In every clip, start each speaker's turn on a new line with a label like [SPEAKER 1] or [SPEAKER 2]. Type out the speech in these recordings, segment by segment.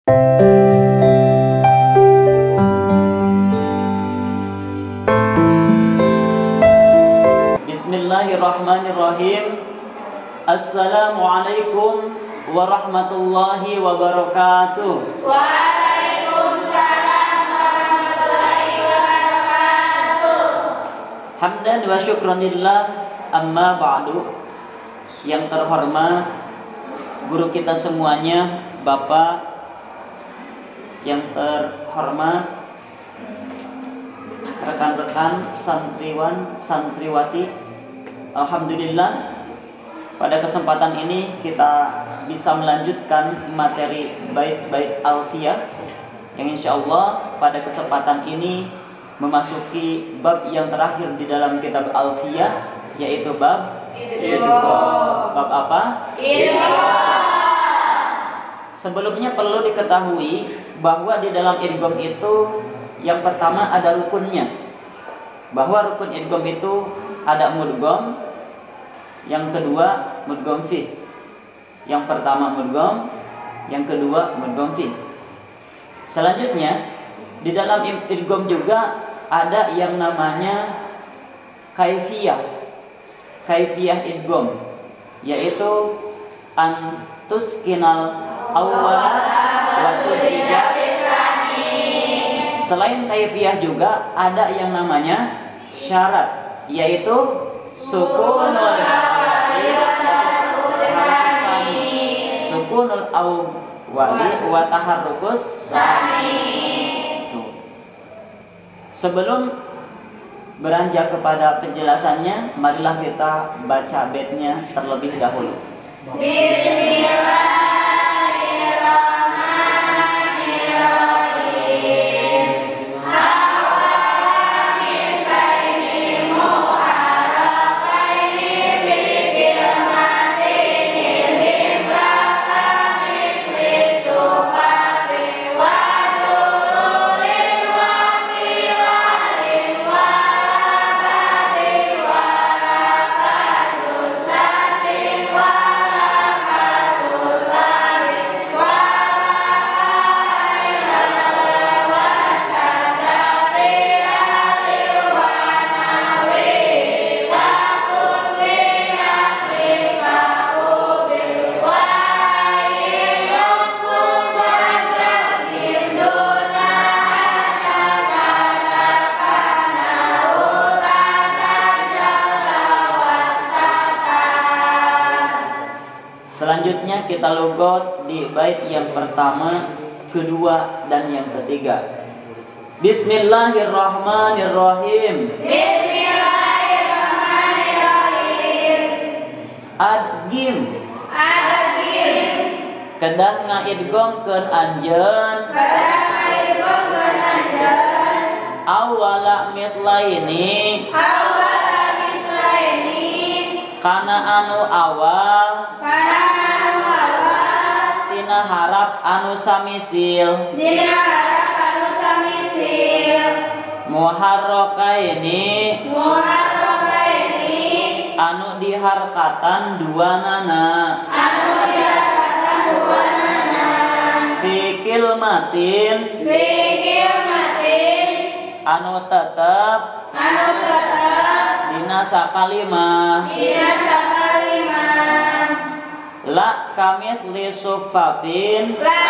[SPEAKER 1] Bismillahirrahmanirrahim. Assalamualaikum warahmatullahi wabarakatuh.
[SPEAKER 2] Waalaikumsalam warahmatullahi wabarakatuh.
[SPEAKER 1] Hamdan wa syukranillah, amma ba'du. Yang terhormat guru kita semuanya, Bapak yang terhormat, rekan-rekan santriwan santriwati, alhamdulillah pada kesempatan ini kita bisa melanjutkan materi bait-bait alfiyah yang insya Allah pada kesempatan ini memasuki bab yang terakhir di dalam kitab alfiyah, yaitu bab idgham. Bab apa? Idgham. Sebelumnya perlu diketahui bahwa di dalam idgham itu yang pertama ada rukunnya, bahwa rukun idgham itu ada mudgham, yang kedua mudgham fi. Yang pertama mudgham, yang kedua mudgham fi. Selanjutnya di dalam idgham juga ada yang namanya kaifiyah. Kaifiyah idgham, yaitu antuskinal awwala wa tudhija. Selain kaifiyah juga ada yang namanya syarat, yaitu sukunul awwali wa taharrukus tsani. Sebelum beranjak kepada penjelasannya, marilah kita baca baitnya terlebih dahulu. Selanjutnya kita logot di bait yang pertama, kedua, dan yang ketiga. Bismillahirrahmanirrahim.
[SPEAKER 2] Bismillahirrahmanirrahim.
[SPEAKER 1] Adgim.
[SPEAKER 2] Adgim.
[SPEAKER 1] Kedah ngaidghamkeun anjeun.
[SPEAKER 2] Kedah ngaidghamkeun anjeun.
[SPEAKER 1] Awala mislaini.
[SPEAKER 2] Awala mislaini.
[SPEAKER 1] Kana anu awal.
[SPEAKER 2] Kana anu awal.
[SPEAKER 1] Tina harap anu samisil.
[SPEAKER 2] Dina harap anu samisil.
[SPEAKER 1] Muharrakaini.
[SPEAKER 2] Muharrakaini.
[SPEAKER 1] Anu diharkatan duanana.
[SPEAKER 2] Anu diharkatan duanana.
[SPEAKER 1] Fikil matin.
[SPEAKER 2] Fikil matin.
[SPEAKER 1] Anu tetep.
[SPEAKER 2] Anu tetep.
[SPEAKER 1] Dina sakalimah.
[SPEAKER 2] Dina sakalimah.
[SPEAKER 1] La kamis li sufafin.
[SPEAKER 2] La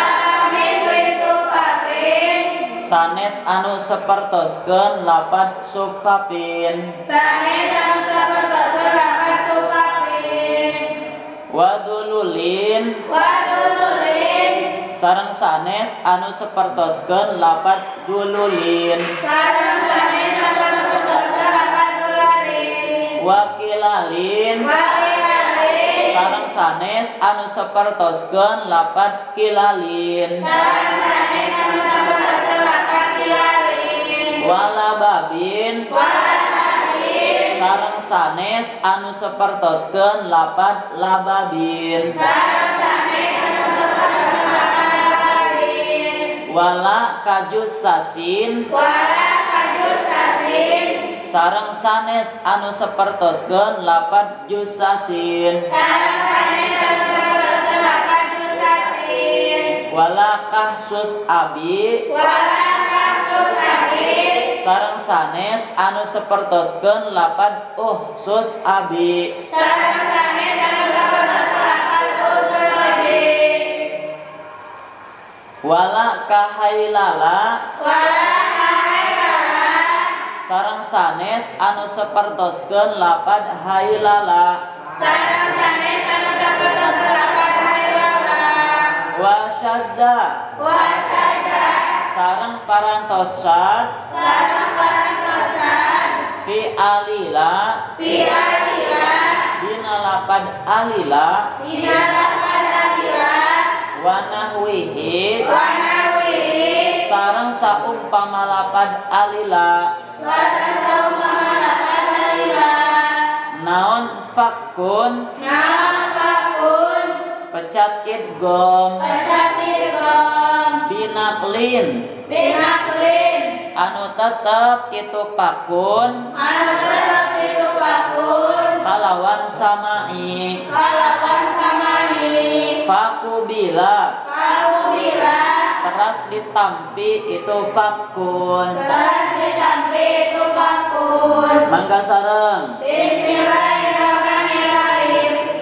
[SPEAKER 2] kamis li sufafin.
[SPEAKER 1] Sanes anu sapertoskeun lapad sufafin.
[SPEAKER 2] Sanes anu sapertoskeun lapad sufafin.
[SPEAKER 1] Wadululin.
[SPEAKER 2] Wadululin.
[SPEAKER 1] Sareng sanes anu sapertoskeun lapad dululin.
[SPEAKER 2] Sareng sanes anu sapertoskeun lapad dululin.
[SPEAKER 1] Wakilalin.
[SPEAKER 2] Wakilalin.
[SPEAKER 1] Sareng sanes anu sapertoskeun lapad kilalin.
[SPEAKER 2] Sareng sanes anu sapertoskeun lapad kilalin.
[SPEAKER 1] Walababin.
[SPEAKER 2] Walababin.
[SPEAKER 1] Sareng sanes anu sapertoskeun lapad lababin.
[SPEAKER 2] Sareng sanes anu sapertoskeun lapad lababin.
[SPEAKER 1] Wala kajus sasin.
[SPEAKER 2] Wala kajus sasin.
[SPEAKER 1] Sareng sanes anu sapertoskeun lapad jusasin.
[SPEAKER 2] Sareng sanes anu sapertoskeun lapad jusasin.
[SPEAKER 1] wala kahsus abi sareng sanes anu sapertoskeun lapad sus abi wala kahailala sareng sanes anu sapertoskeun lapad hailala wasyadda sareng parantosad fi alila dina lapad alila wa nahwihi sareng saumpama lapad alila naon fakun pecat idgham binaklin anu tetep itu fakun kalawan samai fakubila teras ditampi itu fakun mangga sareng Bismillahirrahmanirrahim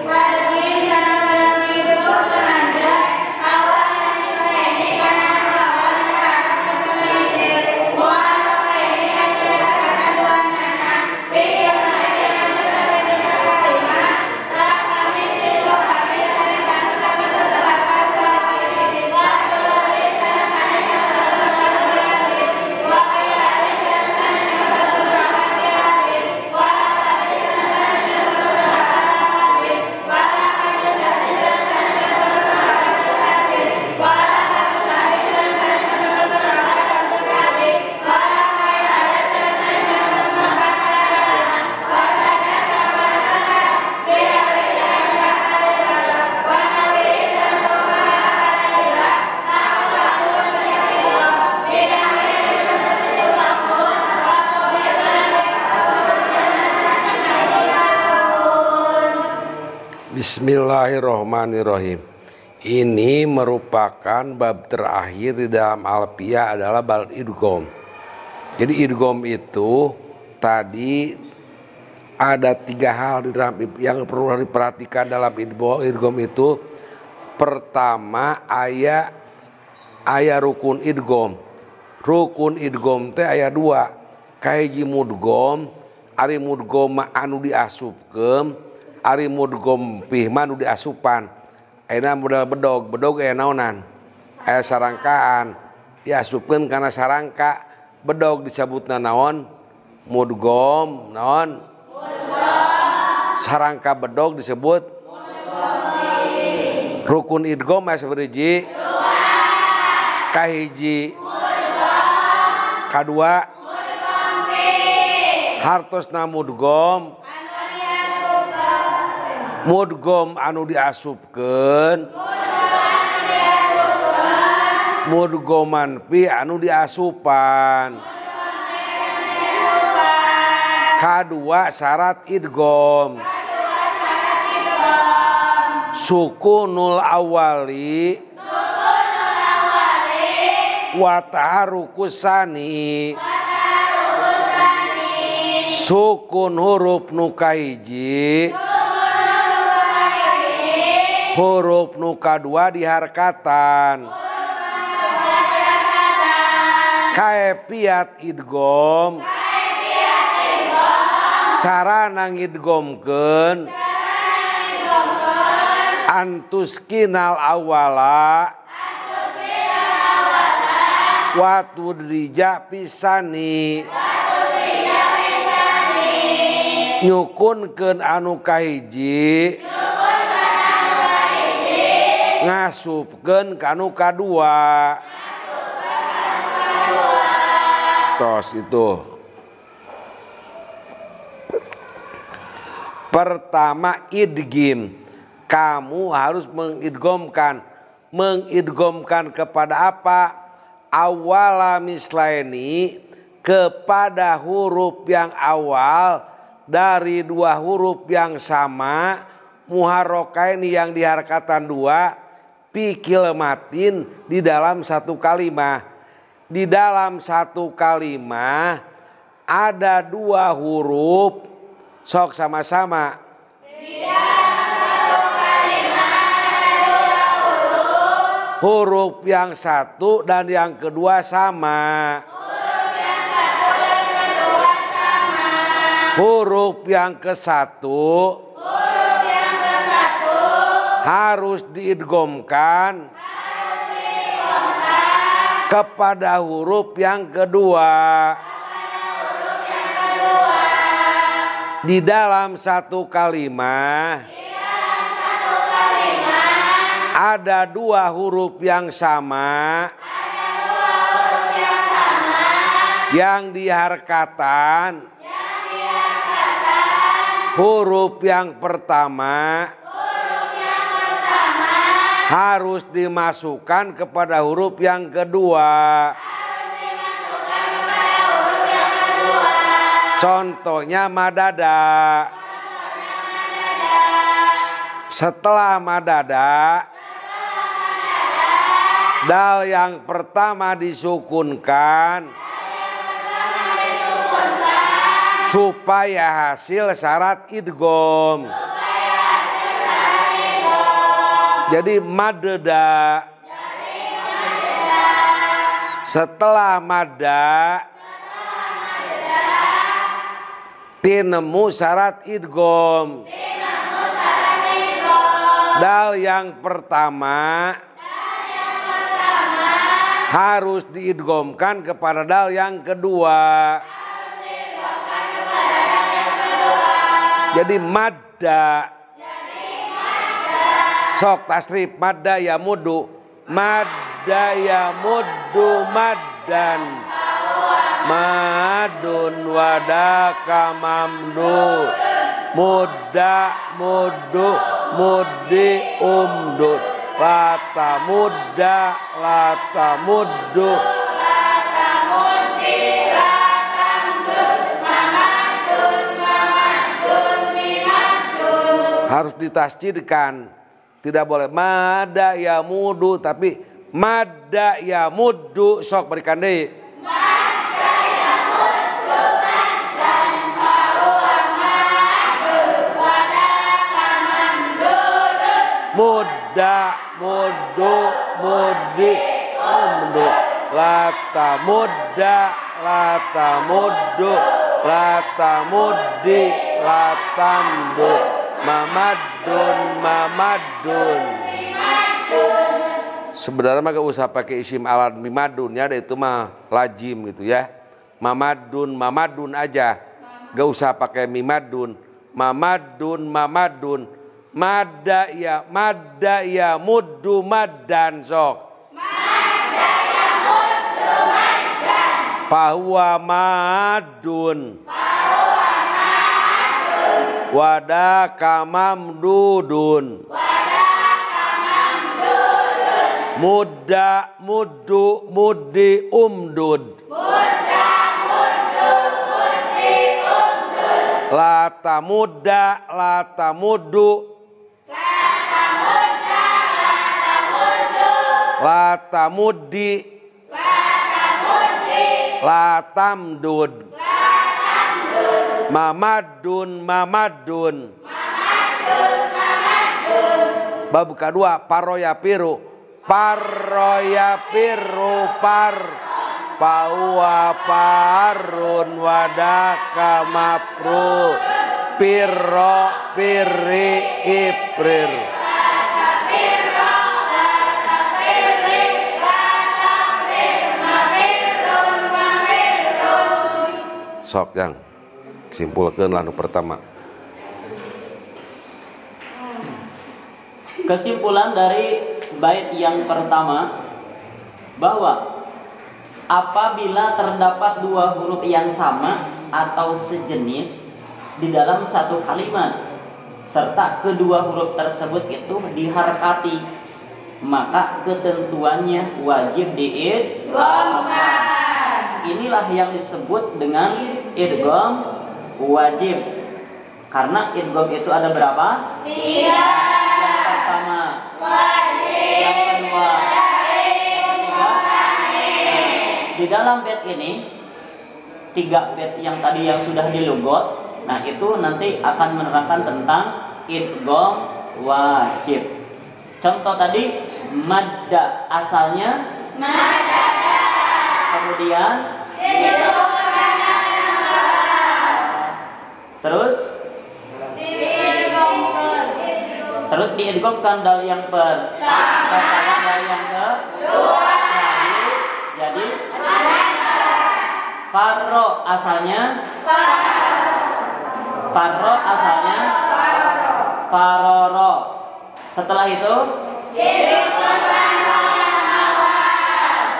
[SPEAKER 3] Bismillahirrahmanirrahim. Ini merupakan bab terakhir di dalam Alfiyah adalah bab idgham. Jadi idgham itu tadi ada 3 hal di dalam yang perlu diperhatikan dalam idgham itu. Pertama aya rukun idgham. Rukun idgham teh aya 2. Kahiji mudgham, ari mudgham anu diasupkeun, ari mudgham pih manu diasupan. Ayeuna modal bedog aya naonan? Aya sarangkaan. Diasupkeun kana sarangka. Bedog disebutna naon? Mudgham. Naon? Mudgham. Sarangka bedog disebut mudgham. Rukun idgham aya saberiji? 2. Kahiji? Mudgham. Kadua? Mudgham pih. Hartosna mudgham mudgham anu diasupkeun mudghaman pi anu diasupan. Kadua syarat idgham sukunul awali wa taharukus sani sukun huruf nu kahiji huruf nu kadua diharkatan. Kaefiat idgham cara ngidghamkeun antuskinal awala wa tudrija pisani nyukunkeun anu kahiji ngasupkeun kanu kadua. Tos itu. Pertama idghim. Kamu harus mengidghamkan kepada apa? Awala mislaini, kepada huruf yang awal dari 2 huruf yang sama, muharrakaini yang diharkatan 2, fi kalimatin di dalam satu kalimat. Di dalam satu kalimat ada dua huruf. Sok sama-sama.
[SPEAKER 2] Di dalam satu kalimat ada dua huruf.
[SPEAKER 3] Huruf yang satu dan yang kedua sama.
[SPEAKER 2] Huruf yang satu dan kedua sama.
[SPEAKER 3] Huruf yang ke satu harus diidghamkan kepada huruf yang kedua. Di dalam satu kalimat ada dua huruf yang sama yang diharkatan. Huruf yang pertama harus dimasukkan kepada huruf yang kedua. Contohnya madada. Setelah madada, dal yang pertama disukunkan supaya hasil syarat idgham. Jadi madda. Setelah madda tinemu syarat idgham. Dal yang pertama harus diidghamkan kepada dal yang kedua. Jadi madda. Sok tasrif madda ya muddu. Madda ya muddu maddan. Madun wadaka mamdu. Mudda muddu muddi umdud. Lata mudda lata muddu. Harus ditasjidkan. Tidak boleh madda ya muddu, tapi madda ya muddu. Sok berikan deh.
[SPEAKER 2] Madda ya muddu maddan fahuwa madun wadaka mamdudun.
[SPEAKER 3] Mudda muddu muddi umdu. Lata mudda lata muddu lata muddi latamdu. Mamadun mamadun. Sebenarnya mah gak usah pakai isim alat mimadun ya, itu mah lazim gitu ya. Mamadun mamadun aja, gak usah pakai mimadun. Mamadun mamadun. Madda ya muddu maddan sok.
[SPEAKER 2] Madda ya muddu maddan.
[SPEAKER 3] Fahuwa madun. Wadaka mamdudun. Mudda muddu muddi umdud. Lata mudda lata muddu. Lata muddi latamdud. Mamadun mamadun. Bab kedua paroya piru. Paroya piru par. Pawa parun wadaka mapru. Piro piri iprir. Sok yang simpulkan lalu pertama.
[SPEAKER 1] Kesimpulan dari bait yang pertama bahwa apabila terdapat dua huruf yang sama atau sejenis di dalam satu kalimat serta kedua huruf tersebut itu diharkati, maka ketentuannya wajib diidghamkan. Inilah yang disebut dengan idgham wajib. Karena idgham itu ada berapa? 3. Yang pertama wajib. Yang Di dalam bait ini 3 bait yang tadi yang sudah di lugot, nah itu nanti akan menerangkan tentang idgham wajib. Contoh tadi madda asalnya madda, kemudian terus diidghamkan dari yang pertama dari yang kedua. Jadi farro asalnya faroro. Setelah itu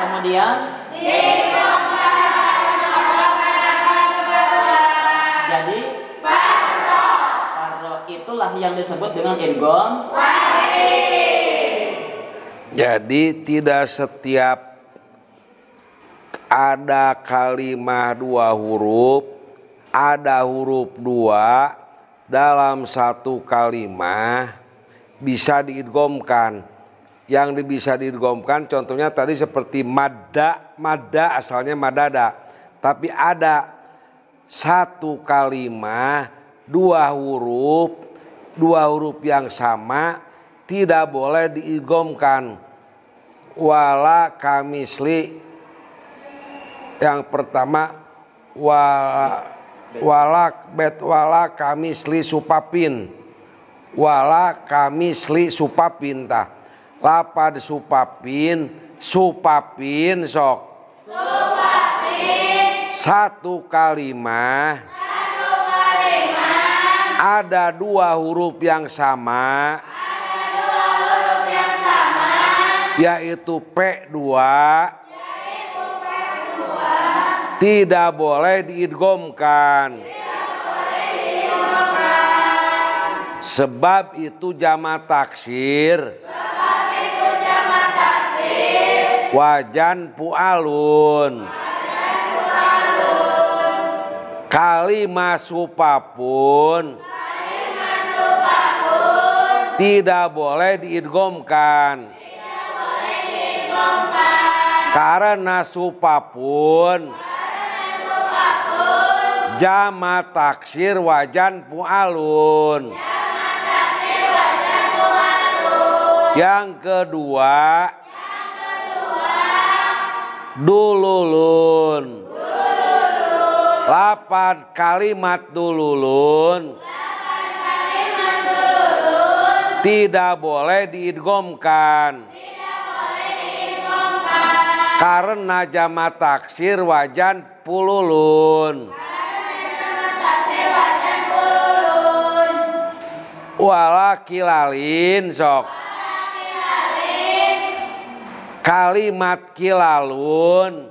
[SPEAKER 1] kemudian jadi farro itulah yang disebut dengan idgham.
[SPEAKER 3] Jadi tidak setiap ada kalimat 2 huruf, ada huruf 2 dalam satu kalimat bisa diidghamkan. Yang bisa diidghamkan contohnya tadi seperti madda asalnya madada. Tapi ada satu kalimat 2 huruf yang sama tidak boleh diidghamkan. Wala kamisli, yang pertama wala kamisli supapin, wala kamisli supapin tah. Lapad supapin sok. Satu kalimat ada 2 huruf yang sama, yaitu P2, tidak boleh diidghamkan. Sebab itu jamak taksir. Wajan pu'alun. Kalimat supapun tidak boleh diidghamkan. Karena supapun jamak taksir wajan pu'alun. Yang kedua dululun. Lapad kalimat dululun tidak boleh diidghamkan. Karena jamak taksir wajan pululun. Wala kilalin sok. Kalimat kilalun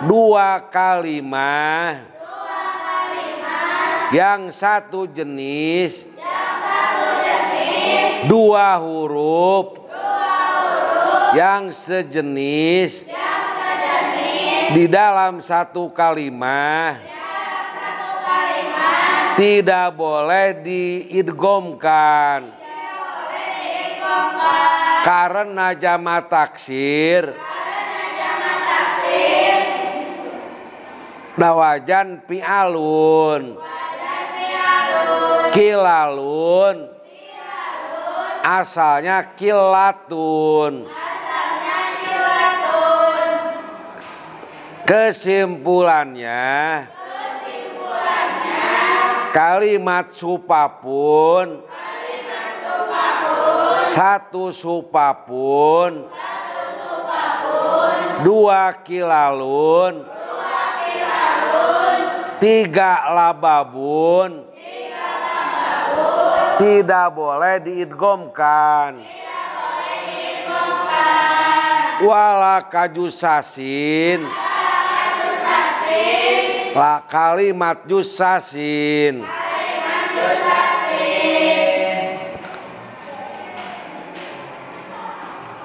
[SPEAKER 3] 2 kalimat yang satu jenis 2 huruf yang sejenis di dalam satu kalimat tidak boleh diidghamkan. Karena jamak taksir dawajan pi'alun. Kilalun asalnya kilatun. Kesimpulannya kalimat supapun satu supapun 2 kilalun 3 lababun tidak boleh diidghamkan. Wala kajusasin la kalimat jusasin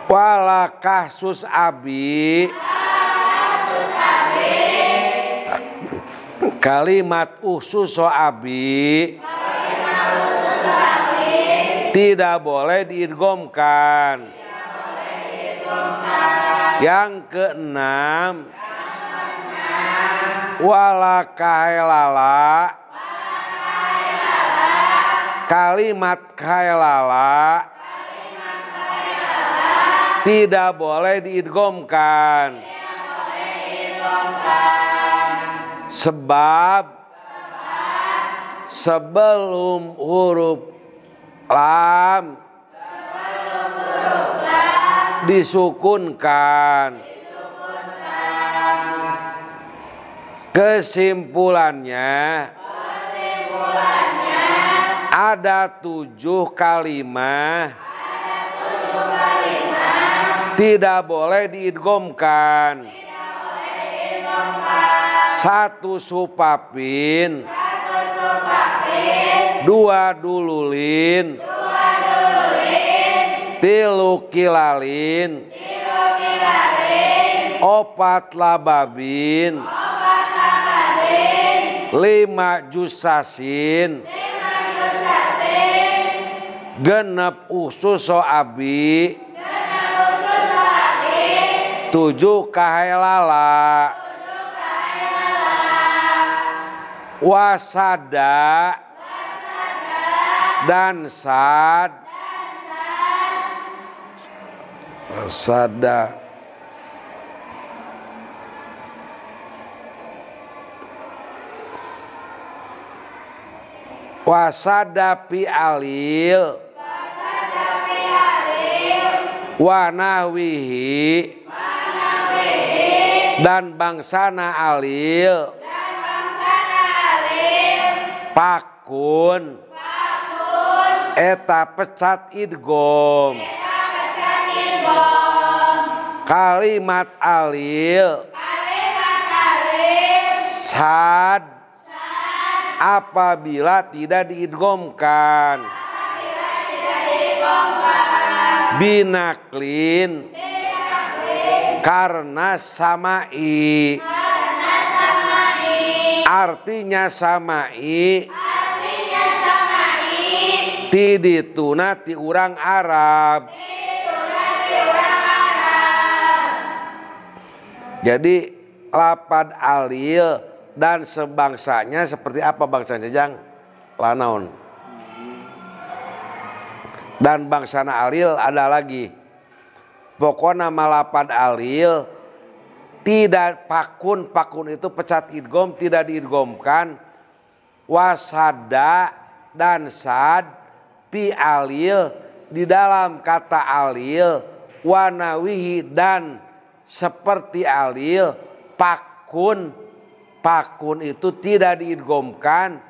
[SPEAKER 3] wala kasus abi kalimat usus abi tidak boleh diidghamkan. Yang keenam, wala kahelala, kalimat kahelala tidak boleh diidghamkan. Sebab sebelum huruf lam disukunkan. Kesimpulannya ada 7 kalimat tidak boleh diidghamkan. 1 supapin, 2 dululin, 3 kilalin, 4 lababin, 5 jusasin, 6 usus soabi, 7 kahelala, wasada dan sad. Wasada wasada pi alil wanahwihi dan bangsana alil pakun eta pecat idgham. Kalimat alil sad apabila tidak diidghamkan. Binaklin karena samai. Artinya samai tidituna ti urang Arab. Jadi lapad alil dan sebangsanya seperti apa bangsanya jang? Lanaon. Dan bangsana alil ada lagi. Pokoknya malapad alil tidak pakun itu pecat idgham tidak diidghamkan. Wasada dan sad pi alil di dalam kata alil, wanawihi dan seperti alil, pakun itu tidak diidghamkan.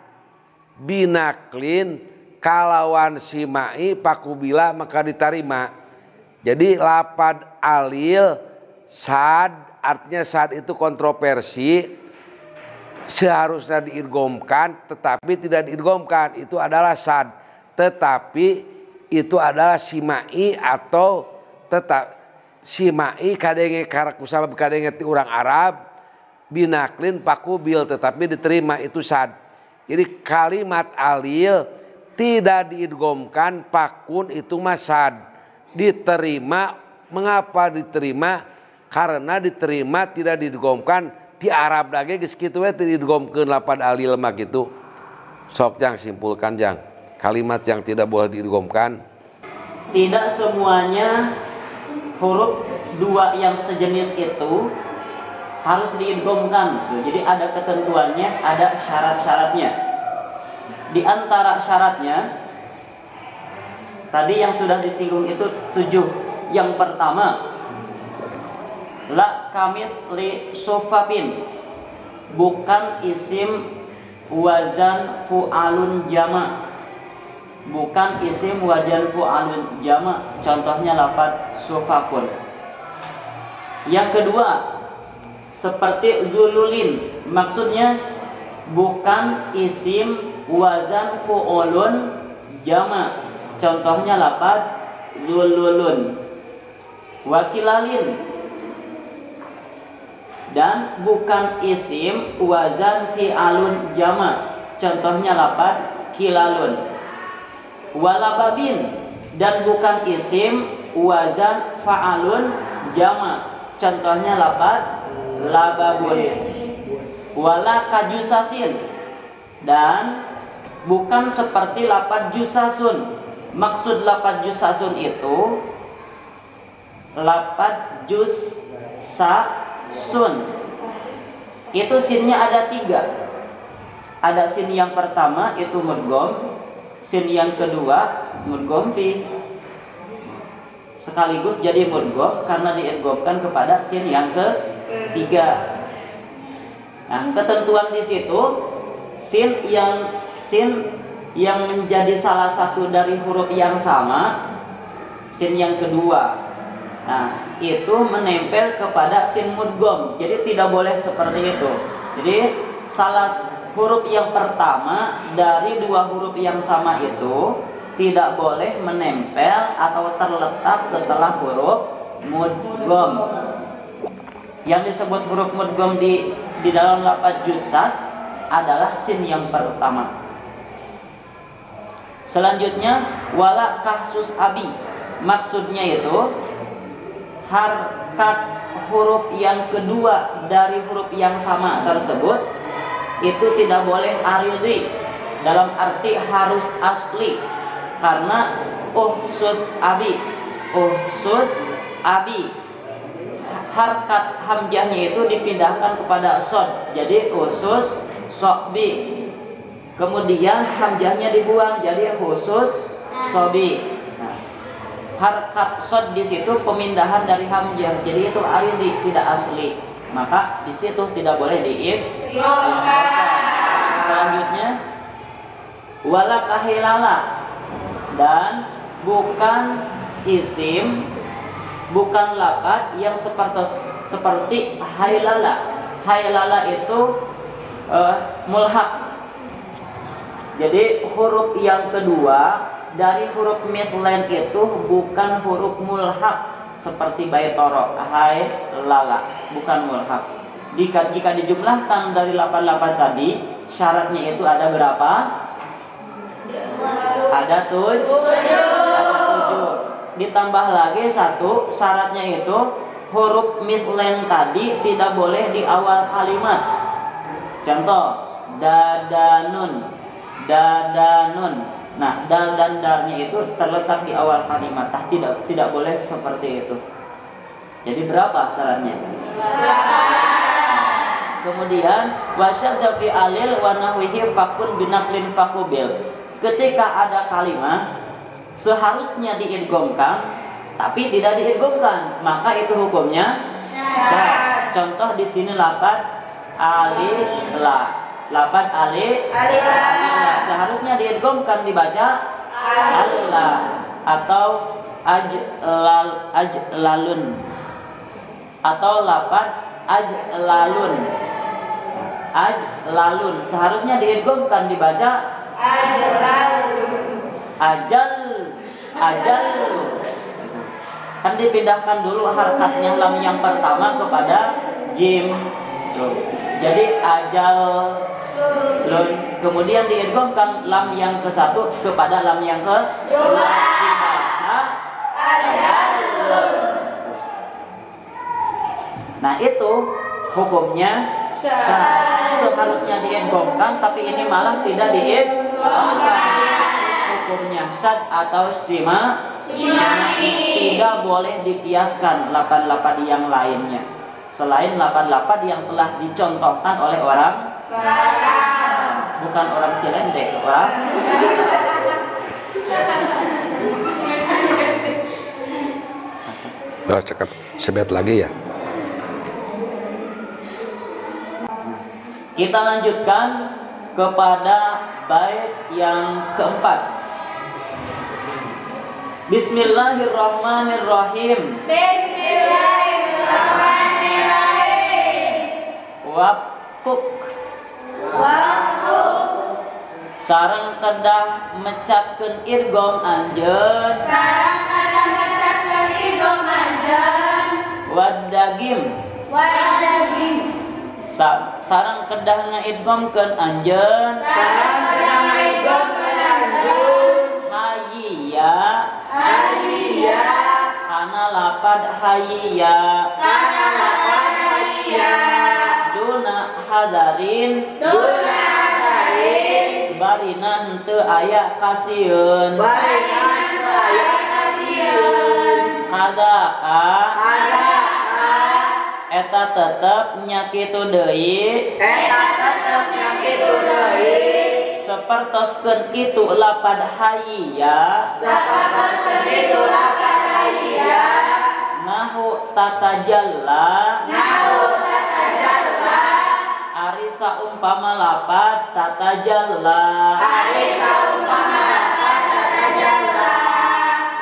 [SPEAKER 3] Binaklin kalawan simai pakubila maka diterima. Jadi lapad alil sad artinya sad itu kontroversi, seharusnya diidghamkan tetapi tidak diidghamkan, itu adalah sad. Tetapi itu adalah simai atau tetap simai kadenge karakusabab kadenge ti urang Arab, binaklin pakubil tetapi diterima itu sad. Jadi kalimat alil tidak diidghamkan, pakun itu masad diterima. Mengapa diterima? Karena diterima tidak diidghamkan. Di Arab lagi geus kitu we teu diidghamkeun lapad alil mah kitu. Sok jang simpulkan jang. Kalimat yang tidak boleh diidghamkan.
[SPEAKER 1] Tidak semuanya huruf 2 yang sejenis itu harus diidghamkan. Jadi ada ketentuannya, ada syarat-syaratnya. Di antara syaratnya tadi yang sudah disinggung itu 7. Yang pertama, la kamit li sofapin, bukan isim wazan fu'alun jama, bukan isim wazan fu'alun jama. Contohnya lafaz sofapun. Yang kedua, seperti zululin, maksudnya bukan isim wazan fu'ulun jama. Contohnya lafaz zululun. Wakilalin, dan bukan isim wazan fi'alun jama. Contohnya lafaz kilalun. walababin, dan bukan isim wazan fa'alun jama, contohnya lafaz lababun. Wala kajusasin, dan bukan seperti lafaz jusasun. Maksud lafaz jusasun itu lafaz jusasun itu sinnya ada 3. Ada sin yang pertama itu mudgham, sin yang kedua mudgham fi, sekaligus jadi mudgham karena diidghamkan kepada sin yang ketiga. Nah, ketentuan di situ sin yang menjadi salah satu dari huruf yang sama, sin yang kedua. Nah, itu menempel kepada sin mudgham. Jadi tidak boleh seperti itu. Jadi salah huruf yang pertama dari 2 huruf yang sama itu tidak boleh menempel atau terletak setelah huruf mudgham. Yang disebut huruf mudgham di dalam lafaz jusas adalah sin yang pertama. Selanjutnya wala kahsus abi, maksudnya itu harkat huruf yang kedua dari huruf yang sama tersebut itu tidak boleh aridi, dalam arti harus asli, karena uhsus abi harkat hamzahnya itu dipindahkan kepada sod, jadi usus sobi, kemudian hamzahnya dibuang jadi khusus sobi. Nah, harkat sod di situ pemindahan dari hamzah, jadi itu aridi, tidak asli, maka di situ tidak boleh Selanjutnya wala kahilala, dan bukan isim, bukan lafaz yang seperti hailala. Hailala itu mulhaq. Jadi huruf yang kedua dari huruf mithlain itu bukan huruf mulhaq seperti baitoro, hailala, bukan mulhaq. Jika dijumlahkan dari 8 lafaz tadi, syaratnya itu ada berapa? Ada 7. Ditambah lagi 1, syaratnya itu huruf mithlain tadi tidak boleh di awal kalimat. Contoh, dadanun. Nah, dal dan darnya itu terletak di awal kalimat. Tidak boleh seperti itu. Jadi berapa syaratnya? Kemudian wasyadda fi alil wa nahwihi fakun binaklin fakubil. Ketika ada kalimat seharusnya diidghamkan tapi tidak diidghamkan, maka itu hukumnya syad. Contoh di sini lafaz alila. Lafaz alila seharusnya diidghamkan dibaca alila, atau ajlalun, atau lafaz ajlalun seharusnya diidghamkan dibaca ajal, kan dipindahkan dulu harkatnya lam yang pertama kepada jim, jadi ajal lun, kemudian diidghamkan lam yang ke-1 kepada lam yang ke-2 dibaca ajalun. Nah, itu hukumnya seharusnya diidghamkan, tapi ini malah tidak diidghamkan. Hukumnya syad atau sima, tidak boleh dikiaskan lafaz-lafaz yang lainnya selain lafaz-lafaz yang telah dicontohkan oleh orang, bukan orang Cilende, orang.
[SPEAKER 3] Cakap sebet lagi ya.
[SPEAKER 1] Kita lanjutkan kepada bait yang keempat. Bismillahirrahmanirrahim. Waquk. Sareng kedah mecapkeun idgham anjeun. Wadagim. Sareng kedah ngaidghamkeun anjeun. lapad hayya
[SPEAKER 2] Kana lapad hayya
[SPEAKER 1] duna hadarin
[SPEAKER 2] Duna hadarin
[SPEAKER 1] barina henteu aya kasieun
[SPEAKER 2] Barinan raya kasieun
[SPEAKER 1] hadaka
[SPEAKER 2] Kadaka
[SPEAKER 1] eta tetep nya kitu deui
[SPEAKER 2] Eta tetep nya kitu deui
[SPEAKER 1] sapertoskeun kitu lapad hayya
[SPEAKER 2] Sapertoskeun kitu lapad hayya
[SPEAKER 1] nahu tatajalla
[SPEAKER 2] Nahu tatajalla
[SPEAKER 1] ari saumpama lapad tatajalla
[SPEAKER 2] Ari saumpama lapad tatajalla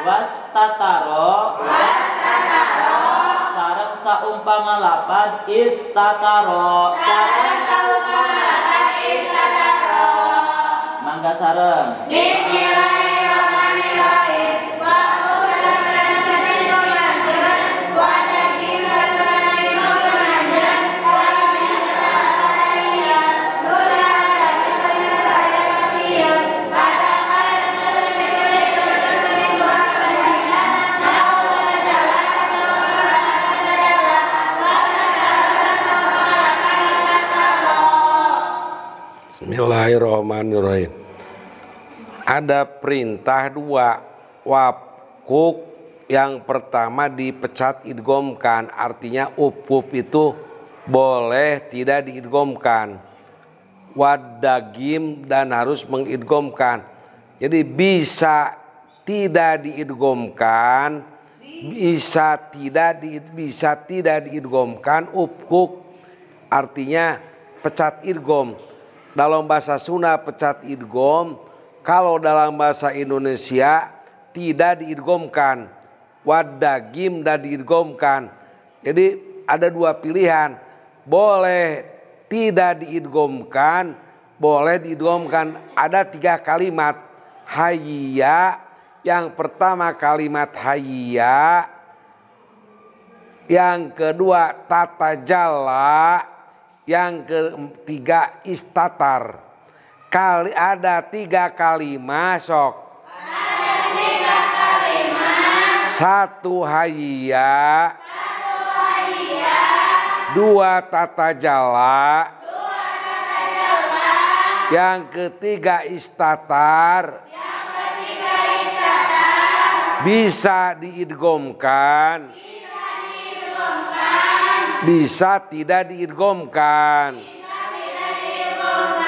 [SPEAKER 1] wastataro
[SPEAKER 2] Wastataro
[SPEAKER 1] sareng saumpama lapad istataro
[SPEAKER 2] Sareng saumpama lapad istataro
[SPEAKER 1] mangga sareng
[SPEAKER 2] Bismillahirrahmanirrahim. Waktu sadana jadi lanjut, wadaki sadana lanjut, wajib raya, dola dari penilaian pasien, ada kaya terjadi terjadi dua kalinya, tahu tata jalan, tata jalan,
[SPEAKER 3] Bismillahirrahmanirrahim. Ada perintah dua waquf. Yang pertama dipecat idghamkan, artinya up itu boleh tidak diidghamkan. Wadagim dan harus mengidghamkan. Jadi bisa tidak diidghamkan, bisa tidak diidghamkan up. Artinya pecat idgham. Dalam bahasa Sunda pecat idgham. Kalau dalam bahasa Indonesia tidak diidghamkan, wadagim dan diidghamkan. Jadi ada dua pilihan, boleh tidak diidghamkan, boleh diidghamkan. Ada 3 kalimat hayya. Yang pertama kalimat hayya, yang kedua tatajalla, yang ketiga istatar. Ada 3 kalimat sok.
[SPEAKER 2] Ada 3 kalimat.
[SPEAKER 3] 1 hayya.
[SPEAKER 2] 1 hayya.
[SPEAKER 3] 2 tatajalla.
[SPEAKER 2] 2 tatajalla.
[SPEAKER 3] Yang ketiga istatar.
[SPEAKER 2] Yang ketiga istatar.
[SPEAKER 3] Bisa diidghamkan.
[SPEAKER 2] Bisa diidghamkan.
[SPEAKER 3] Bisa tidak diidghamkan.
[SPEAKER 2] Bisa tidak diidghamkan.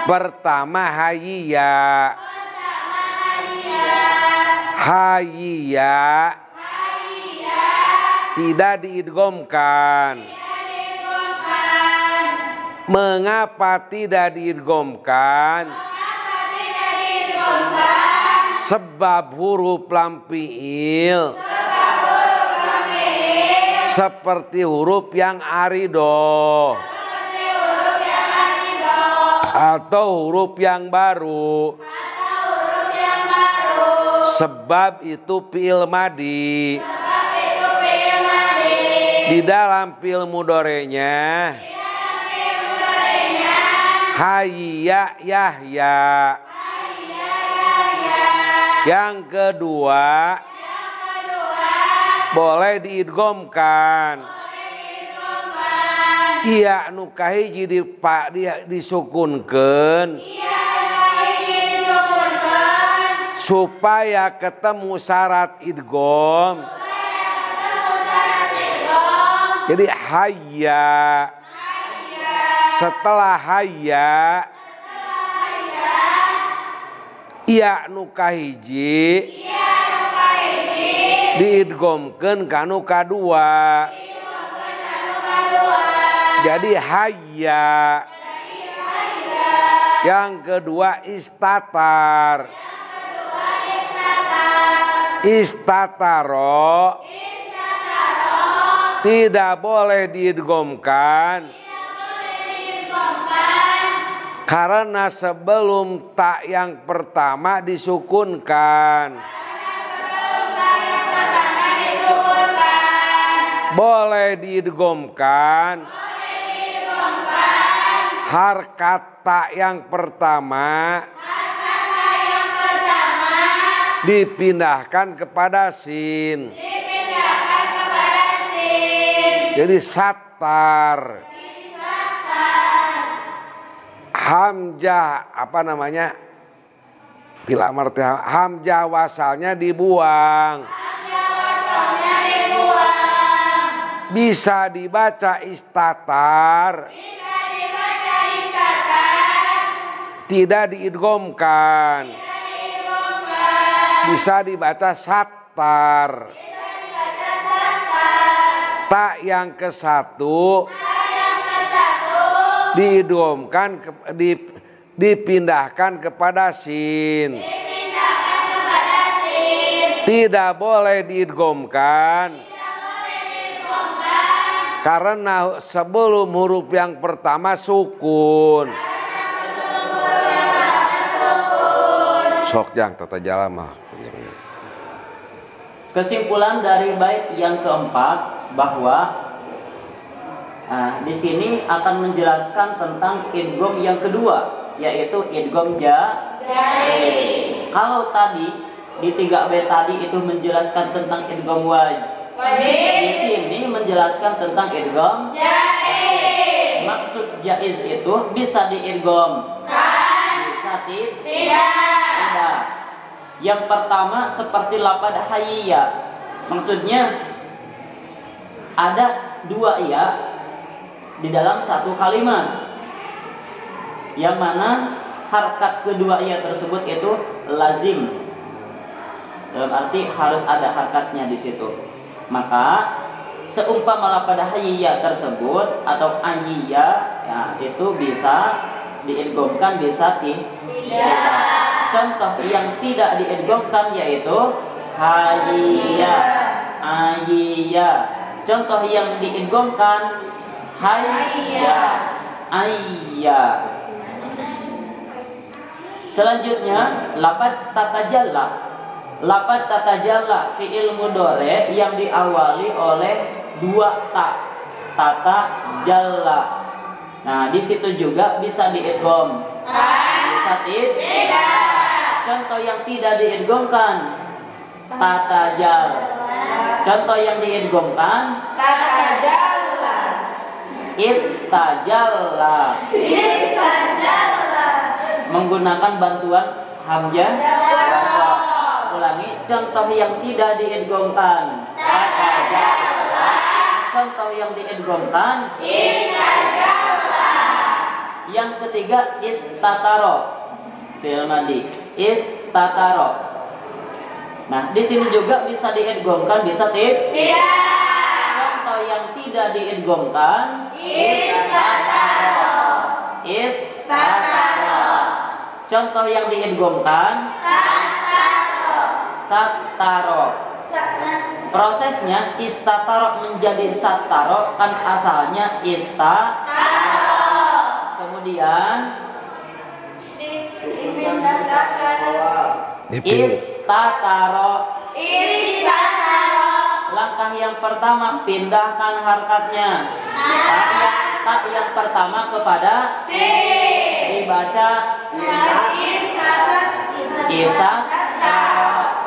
[SPEAKER 3] Pertama hayya.
[SPEAKER 2] Pertama hayya.
[SPEAKER 3] Hayya
[SPEAKER 2] Hayya.
[SPEAKER 3] tidak diidghamkan.
[SPEAKER 2] Tidak diidghamkan.
[SPEAKER 3] Mengapa tidak diidghamkan?
[SPEAKER 2] Mengapa tidak diidghamkan?
[SPEAKER 3] Sebab huruf lam fi'il
[SPEAKER 2] Sebab huruf lam fi'il
[SPEAKER 3] seperti huruf yang arido
[SPEAKER 2] seperti huruf yang arido
[SPEAKER 3] atau huruf yang baru.
[SPEAKER 2] atau huruf yang baru.
[SPEAKER 3] Sebab itu fi'il madi.
[SPEAKER 2] Sebab itu fi'il madi.
[SPEAKER 3] Di dalam fi'il mudhari'nya
[SPEAKER 2] Di dalam fi'il mudhari'nya
[SPEAKER 3] hayya yahya.
[SPEAKER 2] hayya yahya.
[SPEAKER 3] Yang kedua
[SPEAKER 2] Yang kedua
[SPEAKER 3] boleh diidghamkan.
[SPEAKER 2] boleh diidghamkan.
[SPEAKER 3] Iya nu kahiji disukunkeun
[SPEAKER 2] Iya ini disukunkan
[SPEAKER 3] supaya ketemu syarat idgham.
[SPEAKER 2] supaya ketemu syarat idgham.
[SPEAKER 3] Jadi hayya.
[SPEAKER 2] Hayya.
[SPEAKER 3] Setelah hayya iya nu kahiji
[SPEAKER 2] Iya nu kahiji
[SPEAKER 3] diidghamkeun ka nu kadua.
[SPEAKER 2] diidghamkeun ka nu kadua.
[SPEAKER 3] Jadi hayya. Yang kedua istatar. Istataro tidak boleh diidghamkan karena sebelum tak yang pertama disukunkan. Boleh diidghamkan harkat tak yang pertama dipindahkan kepada sin. Jadi satar. Hamzah apa namanya? Bila marti hamzah wasalnya dibuang. Bisa dibaca istatar. Tidak diidghamkan. Bisa dibaca satar. Ta yang ke satu diidghamkan dipindahkan kepada sin. Tidak boleh diidghamkan. Karena sebelum huruf yang pertama sukun. Sok yang tata jala mah.
[SPEAKER 1] Kesimpulan dari bait yang keempat bahwa di sini akan menjelaskan tentang idgham yang kedua, yaitu idgham jari. Kalau tadi di 3 bait tadi itu menjelaskan tentang idgham wajib. Di sini menjelaskan tentang idgham jaiz. Maksud jaiz itu bisa diidgham, bisa tidak. Yang pertama seperti lafaz hayya. Maksudnya ada 2 ya di dalam satu kalimat, yang mana harkat kedua ya tersebut itu lazim. Dalam arti harus ada harkatnya di situ. Maka seumpama pada hayya tersebut atau ayya ya, itu bisa diidghamkan, bisa tidak. Contoh yang tidak diidghamkan yaitu hayya, ayya. Contoh yang diidghamkan hayya, ayya. Selanjutnya lafaz tatajalla. Lafaz tatajalla fi'il mudhari yang diawali oleh 2 ta. Tata jalla. Nah, di situ juga bisa diidgham. Bisa tidak. Contoh yang tidak diidghamkan tatajal. Contoh yang diidghamkan
[SPEAKER 2] tatajalla.
[SPEAKER 1] Ittajalla. Menggunakan bantuan hamzah wasal. Ulangi, contoh yang tidak diidghamkan tatajalla. Contoh yang diidghamkan ittajalla. Yang ketiga istataro. Fi'il madhi istataro. Nah, di sini juga bisa diidghamkan, bisa tidak. Contoh yang tidak diidghamkan istataro. Istataro. Contoh yang diidghamkan sataro. Prosesnya istataro menjadi sataro kan asalnya istataro. Kemudian istataro. Langkah yang pertama pindahkan harkatnya. Tak yang pertama kepada dibaca isataro.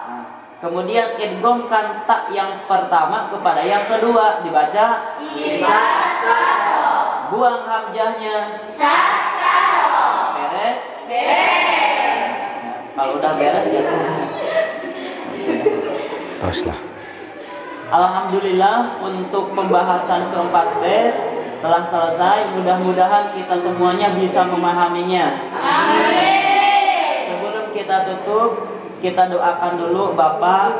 [SPEAKER 1] Nah, kemudian idghamkan tak yang pertama kepada yang kedua dibaca isataro. Buang hamzahnya sataro. Beres? Nah, kalau udah beres ya sudah.
[SPEAKER 3] Toslah.
[SPEAKER 1] Alhamdulillah untuk pembahasan keempat bait telah selesai. Mudah-mudahan kita semuanya bisa memahaminya. Amin. Sebelum kita tutup, kita doakan dulu Bapak,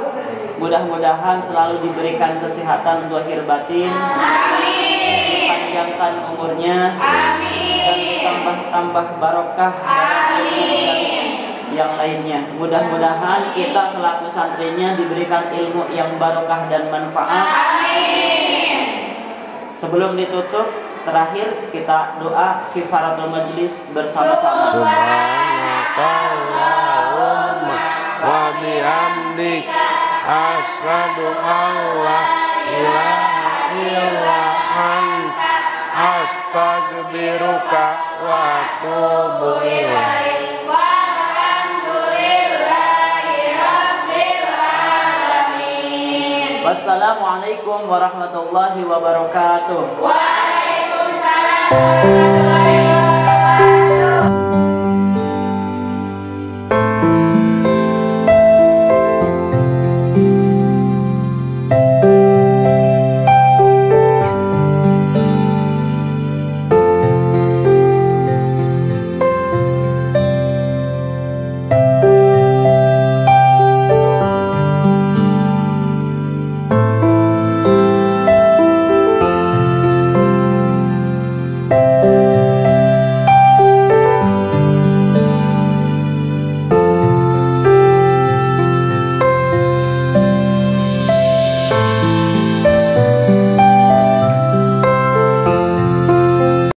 [SPEAKER 1] mudah-mudahan selalu diberikan kesehatan zahir batin. Amin. Dipanjangkan umurnya. Amin. Dan ditambah-tambah barokah. Amin. Yang lainnya, mudah-mudahan kita selaku santrinya diberikan ilmu yang barokah dan manfaat. Amin. Sebelum ditutup, terakhir kita doa kifaratul majlis bersama-sama.
[SPEAKER 3] Subhanakallahumma wa bihamdika asyhadu an la ilaha illa anta astaghfiruka wa atubu ilaik.
[SPEAKER 1] Wassalamualaikum warahmatullahi wabarakatuh.
[SPEAKER 2] Waalaikumsalam warahmatullahi wabarakatuh.